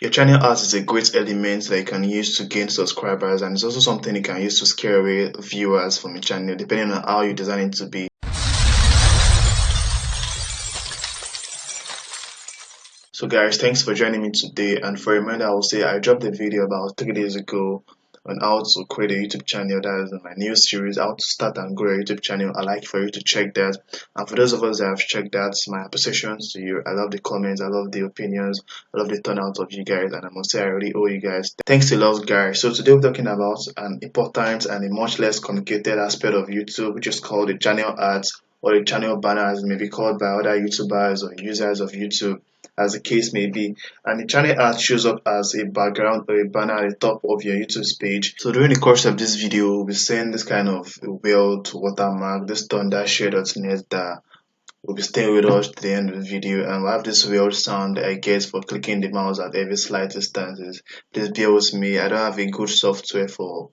Your channel art is a great element that you can use to gain subscribers, and it's also something you can use to scare away viewers from your channel depending on how you design it to be. So guys, thanks for joining me today, and for a reminder, I will say I dropped a video about 3 days ago on how to create a YouTube channel. That is my new series, how to start and grow a YouTube channel. I'd like for you to check that, and for those of us that have checked that, my appreciations to you. I love the comments, I love the opinions, I love the turnout of you guys, and I must say I really owe you guys. Thanks a lot guys. So today we're talking about an important and a much less complicated aspect of YouTube, which is called the channel ads, or the channel banner as it may be called by other YouTubers or users of YouTube, as the case may be. And the channel art shows up as a background or a banner at the top of your YouTube page. So during the course of this video, we'll be seeing this kind of whale watermark, this thunder.share.net that will be staying with us to the end of the video, and we'll have this weird sound I guess for clicking the mouse at every slight distances. Please bear with me, I don't have a good software for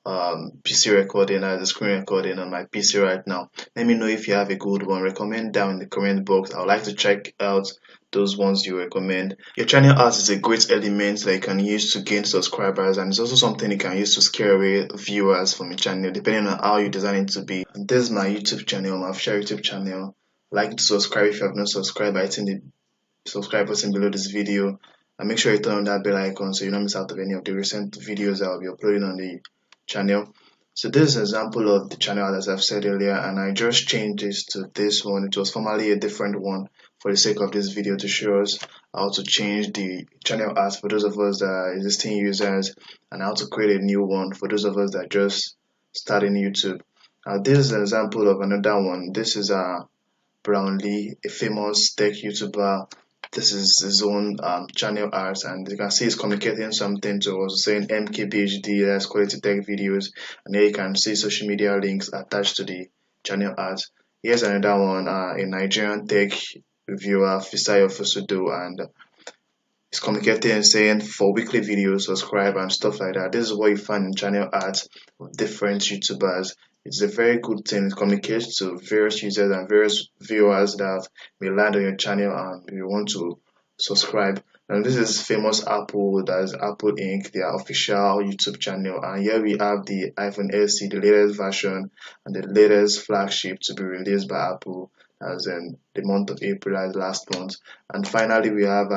PC recording as a screen recording on my PC right now. Let me know if you have a good one. Recommend down in the comment box. I would like to check out those ones you recommend. Your channel art is a great element that you can use to gain subscribers, and it's also something you can use to scare away viewers from your channel depending on how you design it to be. And this is my YouTube channel, my official YouTube channel. Like to subscribe if you have not subscribed by hitting the subscribe button below this video, and make sure you turn on that bell icon so you don't miss out of any of the recent videos that I'll be uploading on the channel. So this is an example of the channel as I've said earlier, and I just changed this to this one. It was formerly a different one for the sake of this video to show us how to change the channel art for those of us that are existing users, and how to create a new one for those of us that are just starting YouTube. This is an example of another one. This is Brownlee, a famous tech YouTuber. This is his own channel art, and you can see he's communicating something to us, saying MKBHD, that's quality tech videos, and here you can see social media links attached to the channel art. Here's another one, a Nigerian tech reviewer, Fisayo Fusudo, and he's communicating and saying for weekly videos, subscribe and stuff like that. This is what you find in channel art of different YouTubers. It's a very good thing. It communicates to various users and various viewers that may land on your channel and you want to subscribe. And this is famous Apple, that is Apple Inc., their official YouTube channel. And here we have the iPhone SE, the latest version and the latest flagship to be released by Apple, as in the month of April, as last month. And finally, we have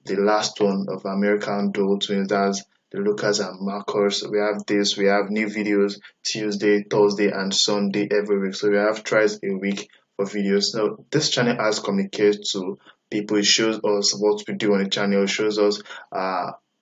the last one of American Duo Twins, that's the Lucas and Marcus. We have this, we have new videos Tuesday, Thursday, and Sunday every week. So we have twice a week for videos. So this channel has communicated to people. It shows us what we do on the channel, it shows us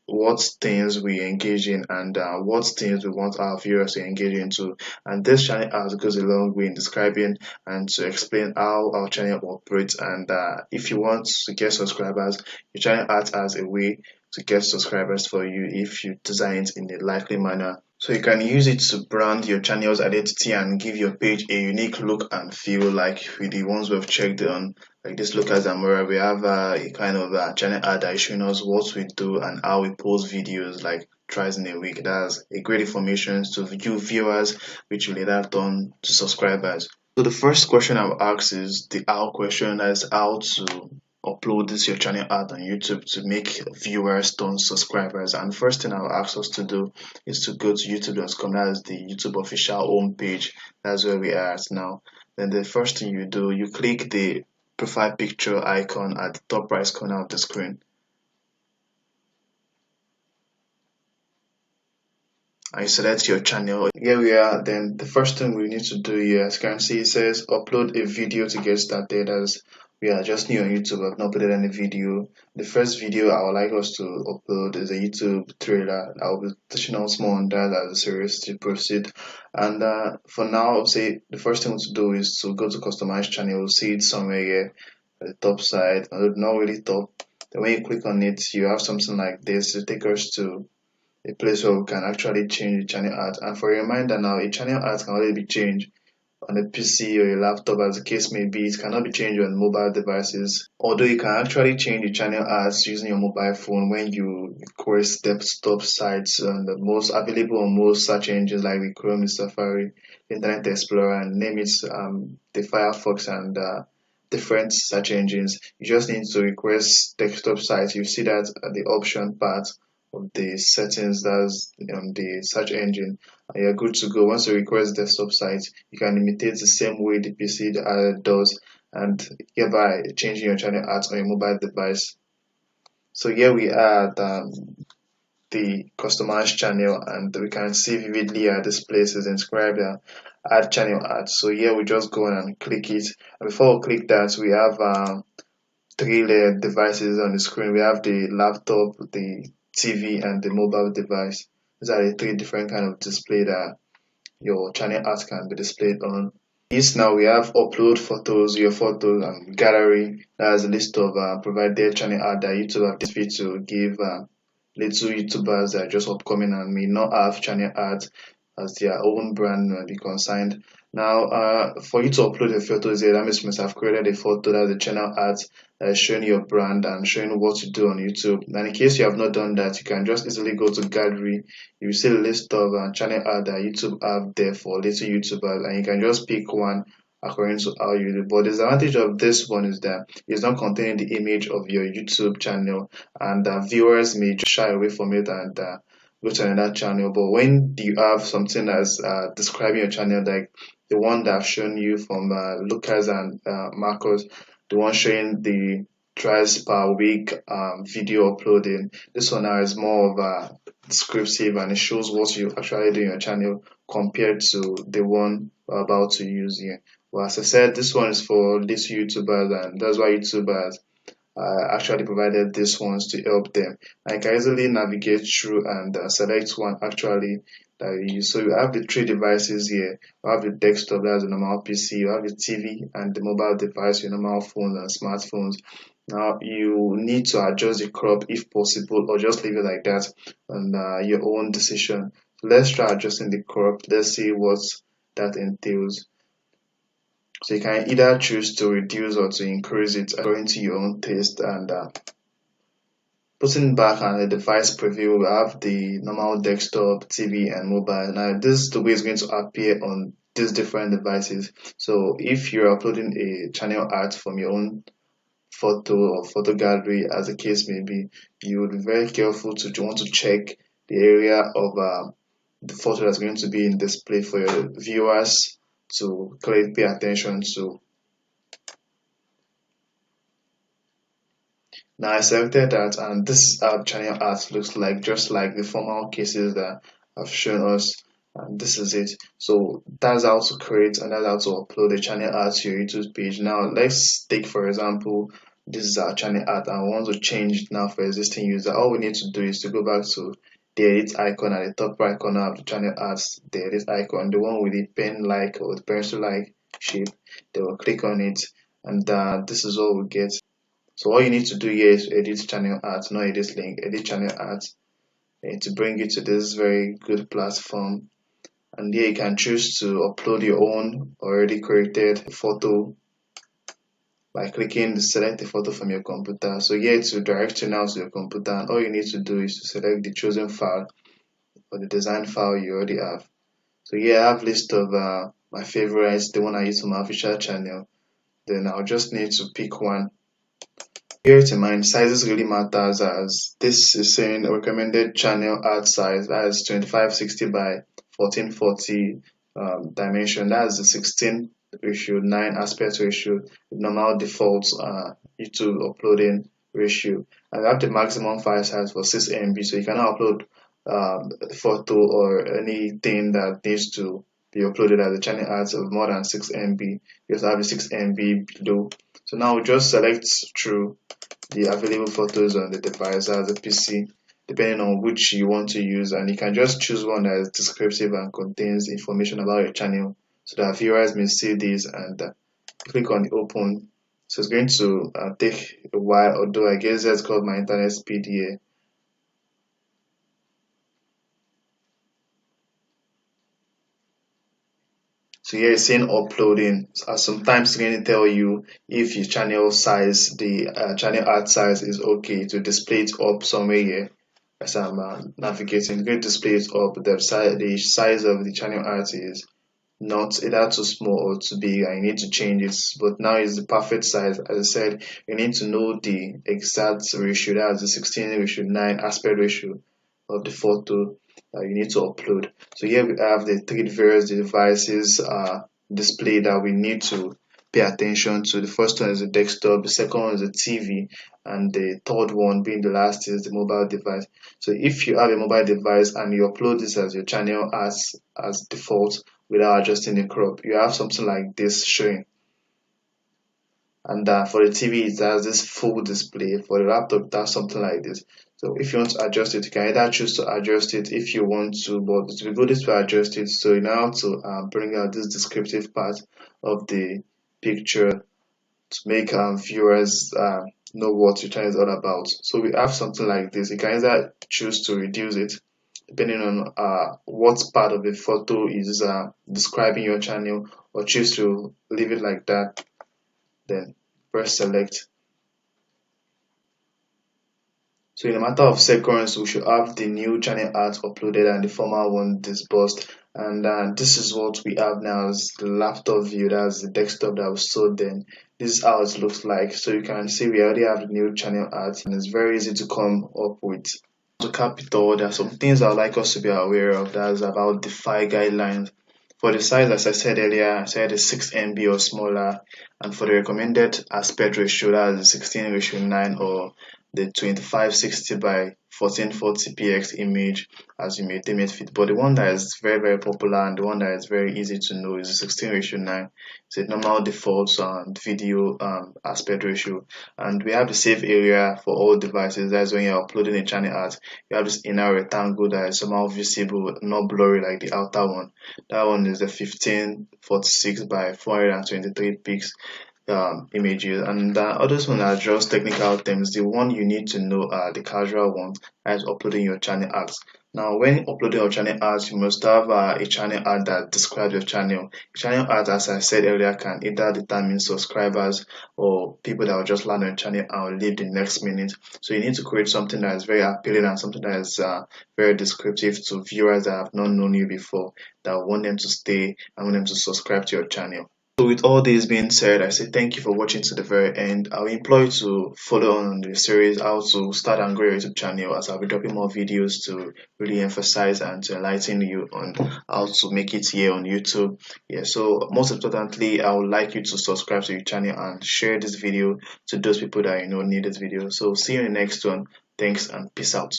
what things we engage in, and what things we want our viewers to engage into. And this channel art goes a long way in describing and to explain how our channel operates. And if you want to get subscribers, your channel art has a way to get subscribers for you if you design it in a likely manner. So you can use it to brand your channel's identity and give your page a unique look and feel, like with the ones we've checked on, like this Lucas Zamora. We have a kind of channel ad that is showing us what we do and how we post videos like twice in a week. That's a great information to you viewers, which will later turn to subscribers. So the first question I'll ask is the how question, that is how to upload this your channel art on YouTube to make viewers turn subscribers. And first thing I'll ask us to do is to go to youtube.com. that is the YouTube official homepage. That's where we are at now. Then the first thing you do, you click the profile picture icon at the top right corner of the screen, and you select your channel. Here we are. Then the first thing we need to do here, as you can see, it says upload a video to get started. As we are just new on YouTube, I've not uploaded any video. The first video I would like us to upload is a YouTube trailer. I'll be touching on small on that as a series to proceed. And for now, I'll say the first thing to do is to go to customize channel. You'll see it somewhere here at the top side, not really top. Then when you click on it, you have something like this to take us to a place where we can actually change the channel art. And for a reminder now, a channel art can only be changed on a PC or a laptop, as the case may be. It cannot be changed on mobile devices, although you can actually change the channel arts using your mobile phone when you request desktop sites, and the most available on most search engines like the Chrome, the Safari, Internet Explorer, and name it, the Firefox, and different search engines. You just need to request desktop site. You see that at the option part of the settings, that's on the search engine, and you're good to go. Once you request desktop site, you can imitate the same way the PC does, and hereby changing your channel art on your mobile device. So here we are at the customized channel, and we can see vividly this place is inscribed add channel art. So here we just go and click it, and before we click that, we have three layered devices on the screen. We have the laptop, the TV, and the mobile device. These are the three different kind of display that your channel art can be displayed on. This now we have upload photos, your photos, and gallery. That's a list of provided channel art that YouTube have this fit to give little YouTubers that are just upcoming and may not have channel art as their own brand may be concerned. Now, for you to upload your photos here, that means you must have created a photo that's the channel art that is showing your brand and showing what you do on YouTube. And in case you have not done that, you can just easily go to gallery. You will see a list of channel art that YouTube have there for little YouTubers, and you can just pick one according to how you do. But the disadvantage of this one is that it's not containing the image of your YouTube channel, and viewers may just shy away from it and go to another channel. But when you have something that's describing your channel, like the one that I've shown you from Lucas and Marcos, the one showing the tries per week video uploading, this one now is more of a descriptive, and it shows what you actually do in your channel compared to the one we're about to use here. Well, as I said, this one is for little YouTubers, and that's why YouTubers actually provided these ones to help them. I can easily navigate through and select one actually that you use. So you have the three devices here. You have the desktop, that's the normal PC, you have the TV, and the mobile device, your normal phones and smartphones. Now you need to adjust the crop if possible, or just leave it like that on your own decision. So let's try adjusting the crop. Let's see what that entails. So you can either choose to reduce or to increase it according to your own taste. And putting back on the device preview, we have the normal desktop, TV, and mobile. Now this is the way it's going to appear on these different devices. So if you're uploading a channel art from your own photo or photo gallery, as the case may be, you would be very careful to want to check the area of the photo that's going to be in display for your viewers to clearly pay attention to. Now I selected that, and this channel art looks like just like the formal cases that I've shown us, and this is it. So that's how to create and that's how to upload a channel art to your YouTube page. Now let's take for example this is our channel art and I want to change it now for existing user. All we need to do is to go back to the edit icon at the top right corner of the channel art, the edit icon, the one with the pen like or the pencil like shape. They will click on it, and this is all we get. So all you need to do here is edit channel art, not edit link, edit channel art, and to bring you to this very good platform. And here you can choose to upload your own already created photo by clicking the select the photo from your computer. So here to direct you now to your computer, and all you need to do is to select the chosen file or the design file you already have. So here I have list of my favorites, the one I use for my official channel. Then I'll just need to pick one. Bear in mind, sizes really matters, as this is saying recommended channel art size, that is 2560 by 1440 dimension. That's the 16:9 aspect ratio, normal default YouTube uploading ratio. And I have the maximum file size for 6 MB, so you cannot upload photo or anything that needs to be uploaded as a channel art of more than 6 MB. You also have the 6 MB below. So now we just select through the available photos on the device as a PC, depending on which you want to use, and you can just choose one that is descriptive and contains information about your channel so that viewers may see this and click on the open. So it's going to take a while, although I guess that's called my internet speed here. So here it's saying uploading. Sometimes it's going to tell you if your channel size, the channel art size is okay to display it up somewhere here. As I'm navigating, going to display it up. The size of the channel art is not either too small or too big, and you need to change it. But now is the perfect size. As I said, you need to know the exact ratio, that's the 16:9 aspect ratio of the photo that you need to upload. So here we have the three various devices display that we need to pay attention to. The first one is the desktop, the second one is the TV, and the third one being the last is the mobile device. So if you have a mobile device and you upload this as your channel as default without adjusting the crop, you have something like this showing. And for the TV, it has this full display. For the laptop, it has something like this. So if you want to adjust it, you can either choose to adjust it if you want to, but it will be good to adjust it. So you now have to bring out this descriptive part of the picture to make viewers know what your channel is all about. So we have something like this. You can either choose to reduce it depending on what part of the photo is describing your channel, or choose to leave it like that, then press select. So in a matter of seconds, we should have the new channel art uploaded and the former one disbursed. And this is what we have now as the laptop view. That's the desktop that was sold then. This is how it looks like. So you can see we already have the new channel art, and it's very easy to come up with. To cap it all, there are some things I would like us to be aware of. That's about the file guidelines. For the size, as I said earlier, I said it's 6 MB or smaller, and for the recommended aspect ratio, that's 16:9 or the 2560 by 1440 px image, as you may deem it fit. But the one that is very popular and the one that is very easy to know is the 16:9. It's a normal default video aspect ratio, and we have the save area for all devices. That's when you're uploading a channel art. You have this inner rectangle that is somehow visible, not blurry like the outer one. That one is the 1546 by 423 px images, and the others one are just technical terms. The one you need to know are the casual ones, as uploading your channel ads. Now when uploading your channel ads, you must have a channel ad that describes your channel. Channel ads, as I said earlier, can either determine subscribers or people that will just land on your channel and leave the next minute. So you need to create something that is very appealing and something that is very descriptive to viewers that have not known you before, that want them to stay and want them to subscribe to your channel. So with all this being said, I say thank you for watching to the very end. I will implore you to follow on the series how to start and grow your YouTube channel, as I'll be dropping more videos to really emphasize and to enlighten you on how to make it here on YouTube. Yeah, so most importantly, I would like you to subscribe to your channel and share this video to those people that you know need this video. So see you in the next one. Thanks and peace out.